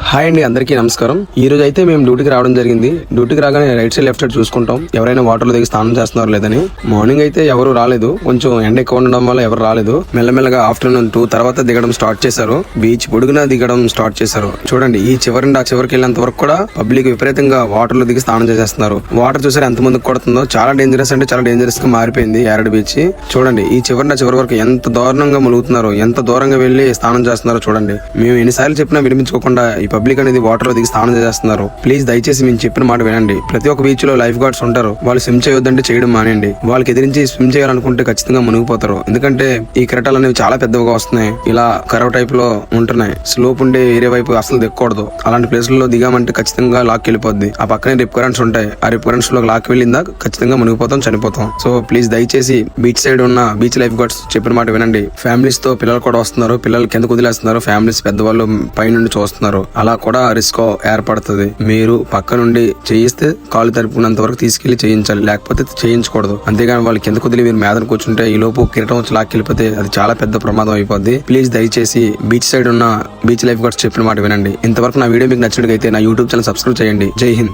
Hi అండి, అందరికీ నమస్కారం. ఈ రోజు అయితే మేము డ్యూటీకి రావడం జరిగింది. డ్యూటీకి రాగానే రైట్ సైడ్ లెఫ్ట్ సైడ్ చూసుకుంటాం ఎవరైనా వాటర్ లో దిగి స్నానం చేస్తున్నారో లేదని. మార్నింగ్ అయితే ఎవరు రాలేదు, కొంచెం ఎండ ఎక్కువ ఉండడం వల్ల ఎవరు రాలేదు. మెల్లమెల్లగా ఆఫ్టర్నూన్ 2 తర్వాత దిగడం స్టార్ట్ చేశారు. బీచ్ పొడుగునా దిగడం స్టార్ట్ చేశారు. చూడండి, ఈ చివరి నుండి ఆ చివరికి వెళ్ళేంత వరకు కూడా పబ్లిక్ విపరీతంగా వాటర్ లో దిగి స్నానం చేసేస్తున్నారు. వాటర్ చూసారు ఎంత ముందుకు కొడుతుందో. చాలా డేంజరస్ అంటే చాలా డేంజరస్ గా మారిపోయింది యారడ్ బీచ్. చూడండి, ఈ చివరి చివరి వరకు ఎంత దారుణంగా ములుగుతున్నారు, ఎంత దూరంగా వెళ్లి స్నానం చేస్తున్నారో చూడండి. మేము ఎన్నిసార్లు చెప్పినా వినిపించుకోకుండా ఈ పబ్లిక్ అనేది వాటర్ లో దిగి స్నానం చేస్తున్నారు. ప్లీజ్ దయచేసి మేము చెప్పిన మాట వినండి. ప్రతి ఒక్క బీచ్ లో లైఫ్ గార్డ్స్ ఉంటారు. వాళ్ళు స్విమ్ చేయొద్దంటే చేయడం మానేయండి. వాళ్ళకి ఎదిరించి స్విమ్ చేయాలనుకుంటే ఖచ్చితంగా మునిగిపోతారు. ఎందుకంటే ఈ కెరటాలు అనేవి చాలా పెద్దగా వస్తున్నాయి. ఇలా కరవ టైప్ లో ఉంటున్నాయి. స్లోప్ ఉండే ఏరియా వైపు అసలు దిక్కకూడదు. అలాంటి ప్లేస్లలో దిగామంటే ఖచ్చితంగా లాక్ వెళ్ళిపోద్ది. ఆ పక్కనే రిప్ కరెంట్స్ ఉంటాయి. ఆ రిప్ కరెంట్స్ లో లాక్ వెళ్ళిందా ఖచ్చితంగా మునిగిపోతాం, చనిపోతాం. సో ప్లీజ్ దయచేసి బీచ్ సైడ్ ఉన్న బీచ్ లైఫ్ గార్డ్స్ చెప్పిన మాట వినండి. ఫ్యామిలీస్ తో పిల్లలు కూడా వస్తున్నారు. పిల్లలు కింద కుదిలేస్తున్నారు. ఫ్యామిలీస్ పెద్దవాళ్ళు పై నుండి చూస్తున్నారు. అలా కూడా రిస్క్ ఏర్పడుతుంది. మీరు పక్క నుండి చేయిస్తే కాలు తరుపునంత వరకు తీసుకెళ్లి చేయించాలి, లేకపోతే చేయించకూడదు. అంతేగాని వాళ్ళు కింద కుదిలి మీరు మేదన కూర్చుంటే ఈ లోపు కిరటం వచ్చి లాక్కెళ్ళిపోతే అది చాలా పెద్ద ప్రమాదం అయిపోద్ది. ప్లీజ్ దయచేసి బీచ్ సైడ్ ఉన్న బీచ్ లైఫ్ గార్డ్స్ చెప్పిన మాట వినండి. ఇంతవరకు నా వీడియో మీకు నచ్చినట్లయితే నా యూట్యూబ్ ఛానల్ సబ్స్క్రైబ్ చేయండి. జై హింద్.